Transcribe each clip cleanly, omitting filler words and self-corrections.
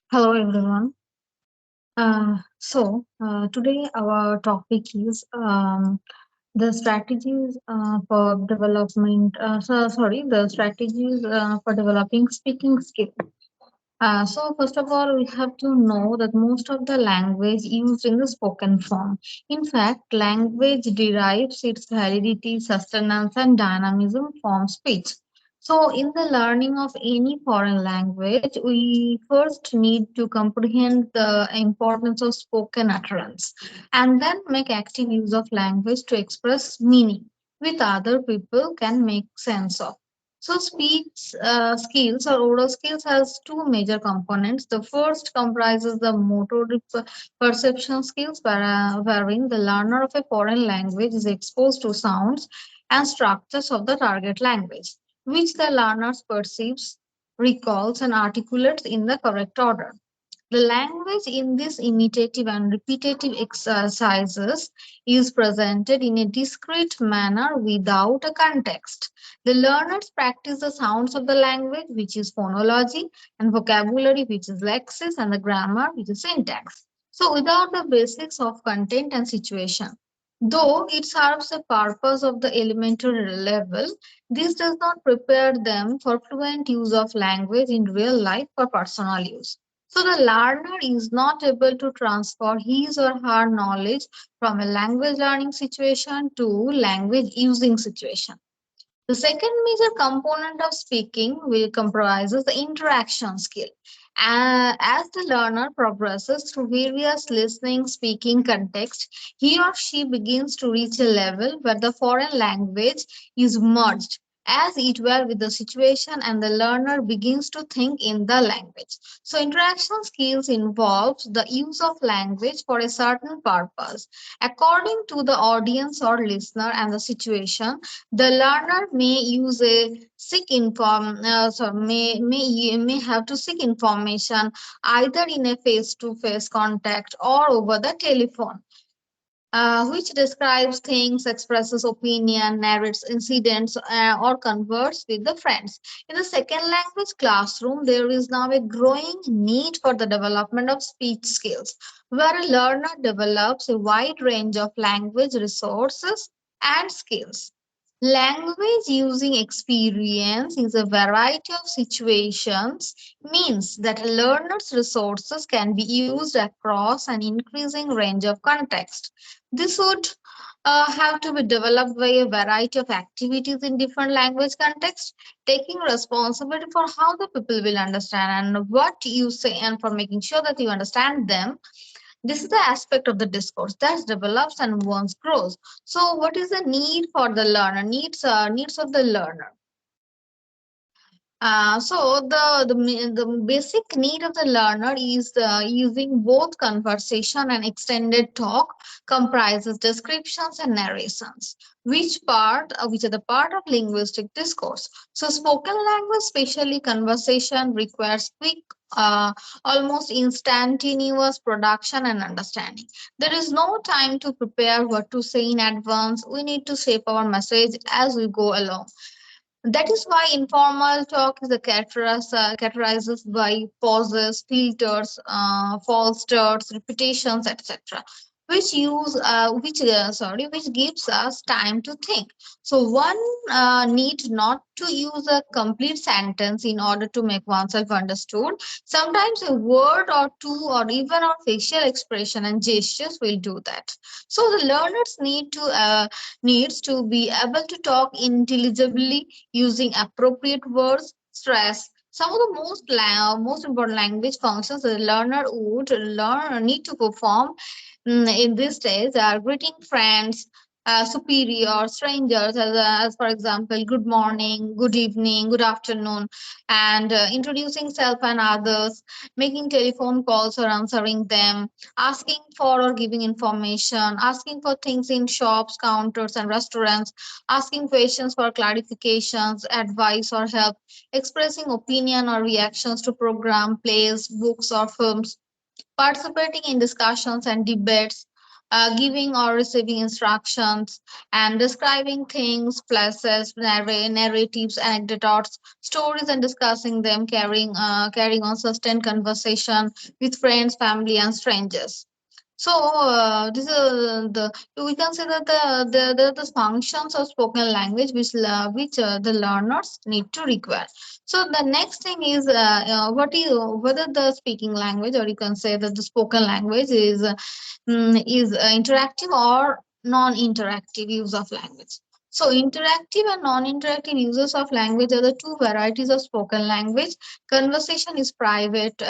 Hello everyone. Today our topic is the strategies for development. The strategies for developing speaking skill. First of all, we have to know that most of the language used in the spoken form. In fact, language derives its validity, sustenance, and dynamism from speech. So, in the learning of any foreign language, we first need to comprehend the importance of spoken utterance and then make active use of language to express meaning, which other people can make sense of. So speech skills or oral skills has two major components. The first comprises the motor perception skills, wherein the learner of a foreign language is exposed to sounds and structures of the target language, which the learner perceives, recalls, and articulates in the correct order. The language in these imitative and repetitive exercises is presented in a discrete manner without a context. The learners practice the sounds of the language, which is phonology, and vocabulary, which is lexis, and the grammar, which is syntax. So, without the basics of content and situation. Though it serves the purpose of the elementary level, this does not prepare them for fluent use of language in real life or personal use. So the learner is not able to transfer his or her knowledge from a language learning situation to language using situation. The second major component of speaking will comprises the interaction skill. As the learner progresses through various listening, speaking contexts, he or she begins to reach a level where the foreign language is merged as it were with the situation and the learner begins to think in the language. So interaction skills involves the use of language for a certain purpose. According to the audience or listener and the situation, the learner may use a seek inform may have to seek information either in a face-to-face contact or over the telephone, which describes things, expresses opinion, narrates incidents, or converts with the friends. In the second language classroom, there is now a growing need for the development of speech skills, where a learner develops a wide range of language resources and skills. Language using experience is a variety of situations means that a learner's resources can be used across an increasing range of context. This would have to be developed by a variety of activities in different language contexts, taking responsibility for how the people will understand and what you say, and for making sure that you understand them. This is the aspect of the discourse that develops and once grows. So, what is the need for the learner? Needs of the learner. The basic need of the learner is using both conversation and extended talk comprises descriptions and narrations, which are the part of linguistic discourse. So spoken language, especially conversation, requires quick, uh, almost instantaneous production and understanding. There is no time to prepare what to say in advance. We need to shape our message as we go along. That is why informal talk is characterizes by pauses, filters, false starts, repetitions, etc., which gives us time to think. So one need not to use a complete sentence in order to make oneself understood. Sometimes a word or two, or even our facial expression and gestures will do that. So the learners needs to be able to talk intelligibly using appropriate words, stress. Some of the most important language functions the learner would learn need to perform in these days are greeting friends, superior, strangers, as for example, good morning, good evening, good afternoon, and introducing self and others, making telephone calls or answering them, asking for or giving information, asking for things in shops, counters, and restaurants, asking questions for clarifications, advice, or help, expressing opinion or reactions to program, plays, books, or films, participating in discussions and debates, giving or receiving instructions, and describing things, places, narratives, anecdotes, stories, and discussing them, carrying on sustained conversation with friends, family, and strangers. So this is the we can say that the functions of spoken language which the learners need to require. So the next thing is what is whether the speaking language, or you can say that the spoken language is interactive or non-interactive use of language. So interactive and non-interactive uses of language are the two varieties of spoken language. Conversation is private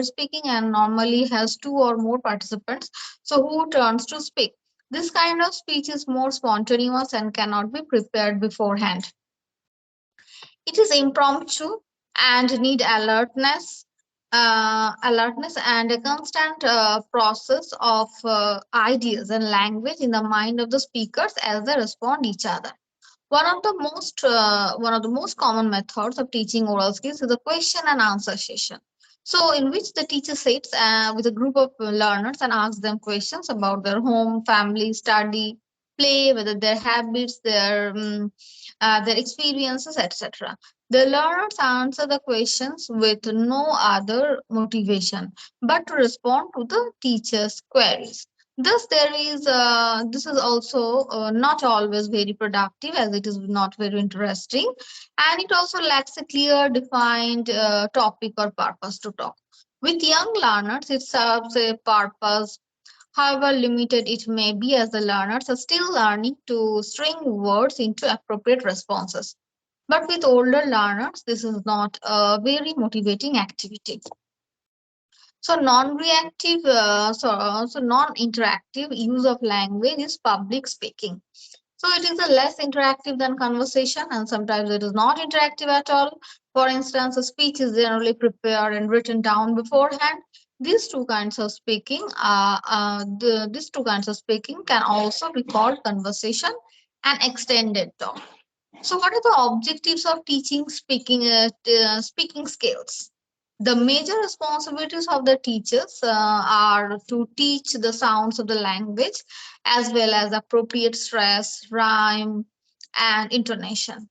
speaking and normally has two or more participants. So who turns to speak? This kind of speech is more spontaneous and cannot be prepared beforehand. It is impromptu and need alertness and a constant process of ideas and language in the mind of the speakers as they respond each other. One of the most common methods of teaching oral skills is the question and answer session. So, in which the teacher sits with a group of learners and asks them questions about their home, family, study, play, whether their habits, their experiences, etc. The learners answer the questions with no other motivation but to respond to the teacher's queries. Thus, this is also not always very productive, as it is not very interesting, and it also lacks a clear, defined topic or purpose to talk. With young learners, it serves a purpose, however limited it may be, as the learners are still learning to string words into appropriate responses. But with older learners, this is not a very motivating activity. So non-interactive use of language is public speaking. So it is a less interactive than conversation, and sometimes it is not interactive at all. For instance, a speech is generally prepared and written down beforehand. These two kinds of speaking can also be called conversation and extended talk. So, what are the objectives of teaching speaking skills? The major responsibilities of the teachers are to teach the sounds of the language as well as appropriate stress, rhyme, and intonation,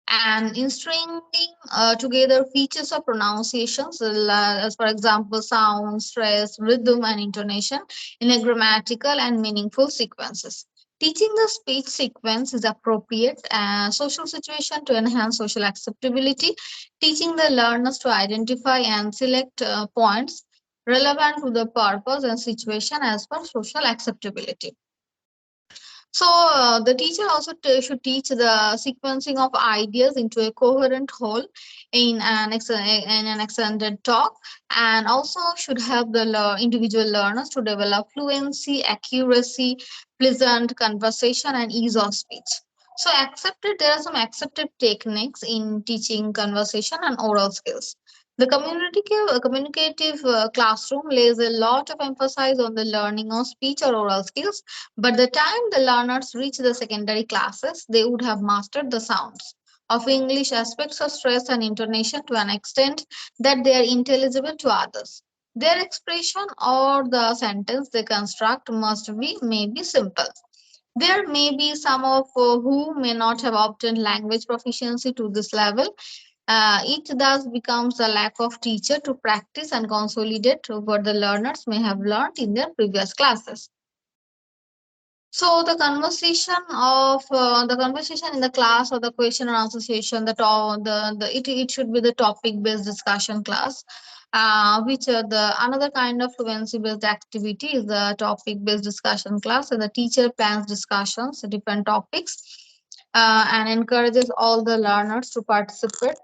and in stringing together features of pronunciations, as for example sound, stress, rhythm, and intonation in a grammatical and meaningful sequences. Teaching the speech sequence is appropriate social situation to enhance social acceptability. Teaching the learners to identify and select points relevant to the purpose and situation as per social acceptability. So the teacher also should teach the sequencing of ideas into a coherent whole in an extended talk, and also should help the individual learners to develop fluency, accuracy, pleasant conversation, and ease of speech. So there are some accepted techniques in teaching conversation and oral skills. The communicative classroom lays a lot of emphasis on the learning of speech or oral skills, but the time the learners reach the secondary classes, they would have mastered the sounds of English, aspects of stress and intonation to an extent that they are intelligible to others. Their expression or the sentence they construct must be maybe simple. There may be some of who may not have obtained language proficiency to this level. It thus becomes a lack of teacher to practice and consolidate what the learners may have learned in their previous classes. So the conversation in the class or the question and answer session, it should be the topic based discussion class, which the another kind of fluency based activity is the topic based discussion class, and the teacher plans discussions different topics and encourages all the learners to participate.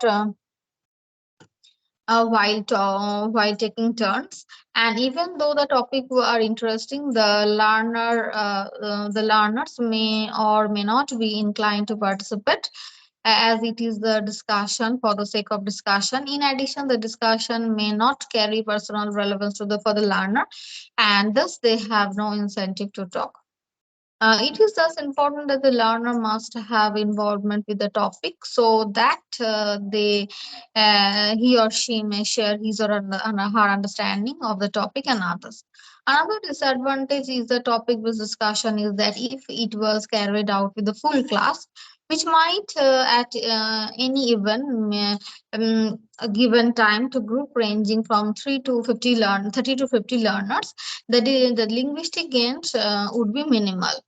While taking turns, and even though the topic are interesting, the learners may or may not be inclined to participate, as it is the discussion for the sake of discussion. In addition, the discussion may not carry personal relevance to the for the learner, and thus they have no incentive to talk. It is thus important that the learner must have involvement with the topic, so that he or she may share his or her understanding of the topic and others. Another disadvantage is the topic based discussion is that if it was carried out with the full class, which might at any even a given time to group ranging from 30 to 50 learners, the linguistic gains would be minimal.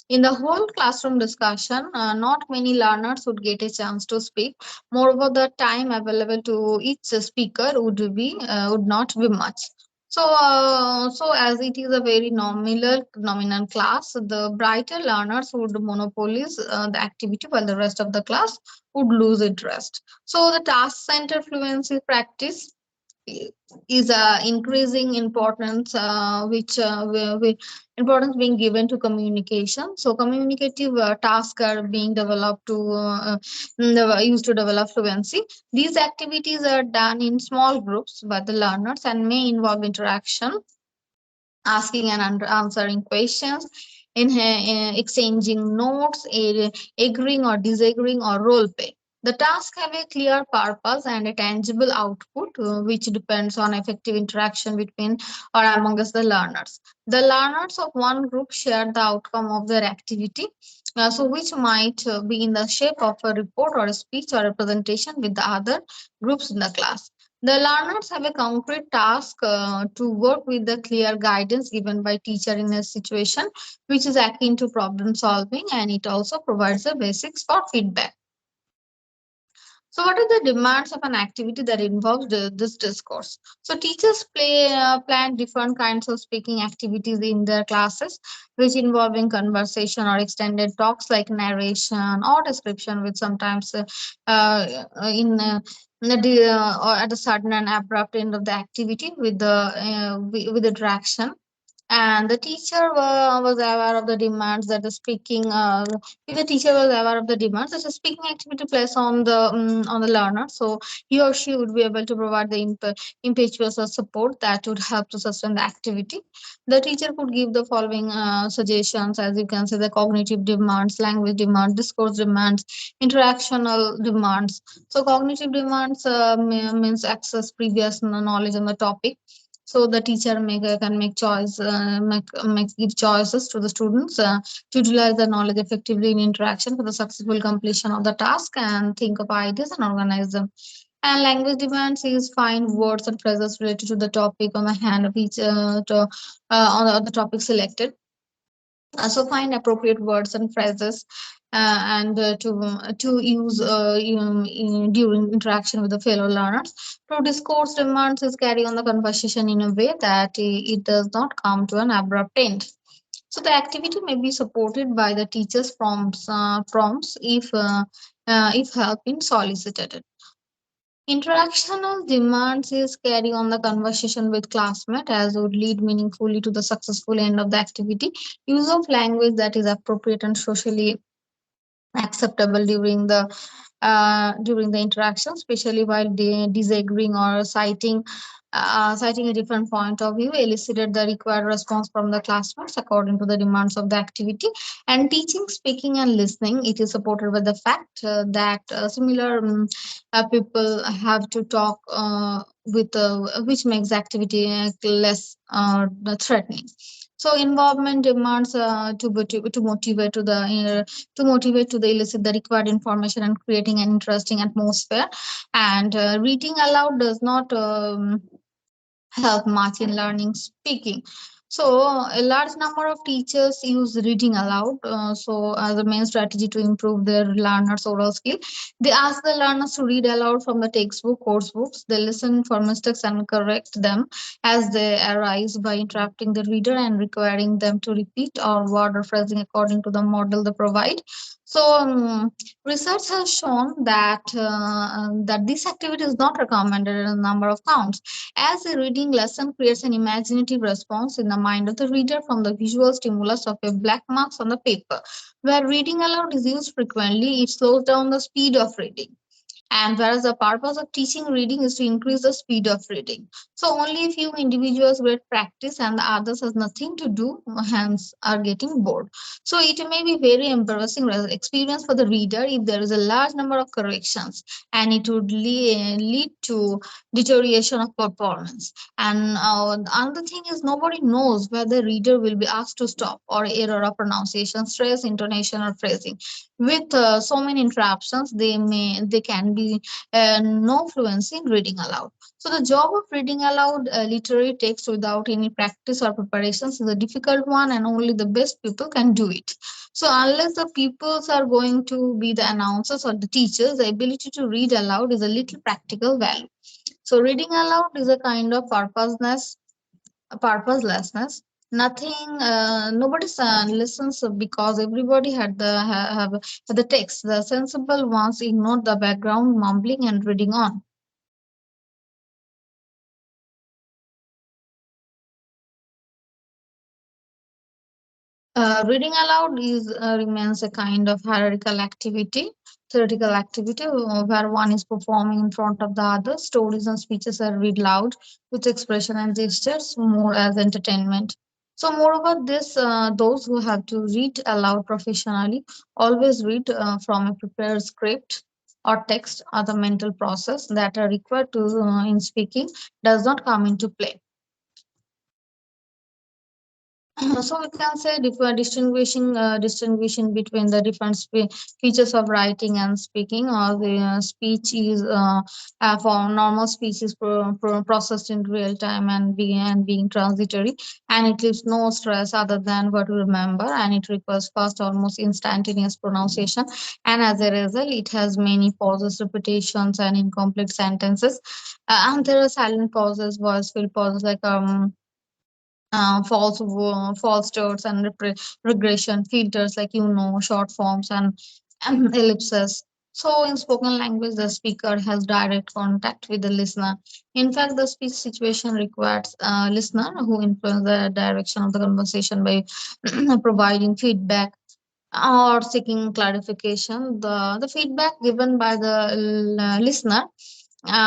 In the whole classroom discussion, not many learners would get a chance to speak. Moreover, the time available to each speaker would not be much. So as it is a very nominal class, the brighter learners would monopolize the activity, while the rest of the class would lose interest. So the task center fluency practice is increasing importance, importance being given to communication. So communicative tasks are being developed to used to develop fluency. These activities are done in small groups by the learners and may involve interaction, asking and answering questions, exchanging notes, agreeing or disagreeing, or role play. The tasks have a clear purpose and a tangible output, which depends on effective interaction between or amongst the learners. The learners of one group share the outcome of their activity, which might be in the shape of a report or a speech or a presentation with the other groups in the class. The learners have a concrete task to work with the clear guidance given by teacher in a situation which is akin to problem solving, and it also provides the basics for feedback. So, what are the demands of an activity that involves this discourse? So, teachers plan different kinds of speaking activities in their classes, which involving conversation or extended talks like narration or description, with sometimes or at a sudden and abrupt end of the activity with the direction. And the teacher was aware of the demands that the speaking if the teacher was aware of the demands that the speaking activity place on the learner, so he or she would be able to provide the impetuous or support that would help to sustain the activity. The teacher could give the following suggestions, as you can say: the cognitive demands, language demands, discourse demands, interactional demands. So cognitive demands means access previous knowledge on the topic, so the teacher can make choice make give choices to the students to utilize the knowledge effectively in interaction for the successful completion of the task and think of ideas and organize them. And language demands is find words and phrases related to the topic on the hand of each on the topic selected. So find appropriate words and phrases and to use during interaction with the fellow learners. To discourse demands is carry on the conversation in a way that it does not come to an abrupt end. So the activity may be supported by the teacher's prompts if help in solicited. Interactional demands is carry on the conversation with classmate as would lead meaningfully to the successful end of the activity. Use of language that is appropriate and socially acceptable during the interaction, especially while disagreeing or citing a different point of view, elicited the required response from the classmates according to the demands of the activity. And teaching, speaking, and listening, it is supported by the fact that similar people have to talk which makes activity less threatening. So involvement demands to motivate to motivate to the elicit the required information and creating an interesting atmosphere. And reading aloud does not help much in learning speaking. So, a large number of teachers use reading aloud. As a main strategy to improve their learners' oral skill, they ask the learners to read aloud from the textbook, course books. They listen for mistakes and correct them as they arise by interrupting the reader and requiring them to repeat or word or phrasing according to the model they provide. So, research has shown that this activity is not recommended in a number of counts, as a reading lesson creates an imaginative response in the mind of the reader from the visual stimulus of a black marks on the paper. Where reading aloud is used frequently, it slows down the speed of reading. And whereas the purpose of teaching reading is to increase the speed of reading. So only a few individuals get practice and the others has nothing to do, hence are getting bored. So it may be very embarrassing experience for the reader if there is a large number of corrections, and it would lead to deterioration of performance. And another thing is nobody knows whether the reader will be asked to stop or error of pronunciation, stress, intonation, or phrasing. With so many interruptions, they can be no fluency in reading aloud. So the job of reading aloud literary text without any practice or preparations is a difficult one, and only the best people can do it. So unless the peoples are going to be the announcers or the teachers, the ability to read aloud is a little practical value. So reading aloud is a kind of purposelessness. Nothing, nobody listens because everybody had the text. The sensible ones ignored the background mumbling and reading on. Reading aloud is remains a kind of hierarchical activity, theoretical activity where one is performing in front of the other. Stories and speeches are read loud with expression and gestures more as entertainment. So, moreover, this those who have to read aloud professionally always read from a prepared script or text or the mental process that are required to in speaking does not come into play. So we can say distinguishing between the different features of writing and speaking. Or the speech is for normal speech is processed in real time and being transitory, and it leaves no stress other than what we remember, and it requires fast, almost instantaneous pronunciation, and as a result, it has many pauses, repetitions, and incomplete sentences. And there are silent pauses, voice fill pauses like false starts and regression filters like short forms and ellipses. So in spoken language, the speaker has direct contact with the listener. In fact, the speech situation requires a listener who influence the direction of the conversation by providing feedback or seeking clarification. The feedback given by the listener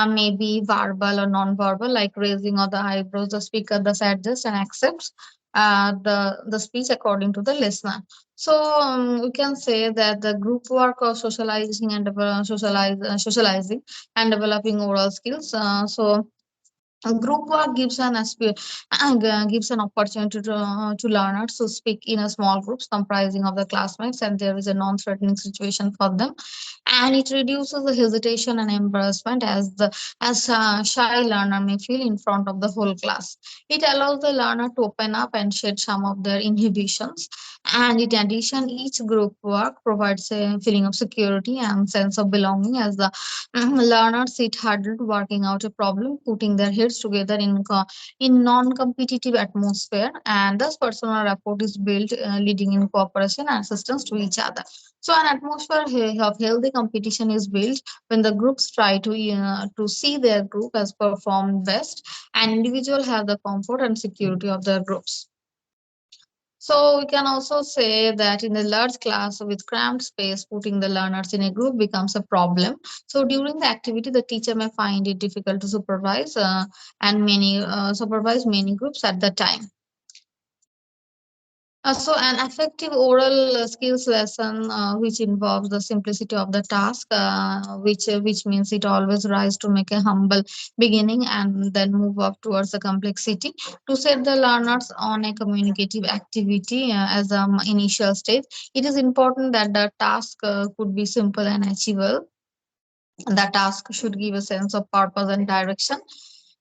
may be verbal or non-verbal, like raising of the eyebrows. The speaker thus adjusts and accepts the speech according to the listener. So we can say that the group work of socializing and developing oral skills. So group work gives an opportunity to learners to speak in a small groups comprising of the classmates, and there is a non-threatening situation for them, and it reduces the hesitation and embarrassment as a shy learner may feel in front of the whole class. It allows the learner to open up and shed some of their inhibitions, and in addition, each group work provides a feeling of security and sense of belonging as the learners sit huddled working out a problem, putting their heads together in non-competitive atmosphere, and thus personal rapport is built, leading in cooperation and assistance to each other. So an atmosphere of healthy competition is built when the groups try to see their group as perform best, and individual have the comfort and security of their groups. So we can also say that in a large class with cramped space, putting the learners in a group becomes a problem. So during the activity, the teacher may find it difficult to supervise many groups at the time. So an effective oral skills lesson which involves the simplicity of the task, which means it always rise to make a humble beginning and then move up towards the complexity to set the learners on a communicative activity as an initial stage. It is important that the task could be simple and achievable. The task should give a sense of purpose and direction,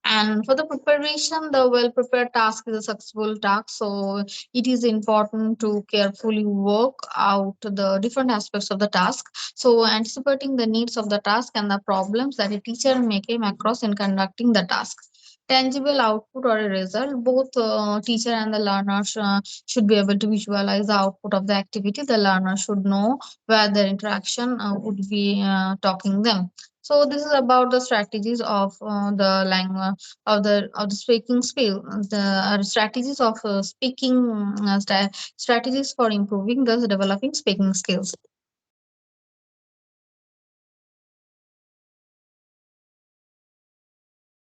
and for the preparation, the well prepared task is a successful task. So it is important to carefully work out the different aspects of the task. So anticipating the needs of the task and the problems that a teacher may come across in conducting the task. Tangible output or a result, both teacher and the learner should be able to visualize the output of the activity. The learner should know where their interaction would be talking them. So this is about the strategies of the language of the speaking skill, the strategies of speaking strategies for improving the developing speaking skills.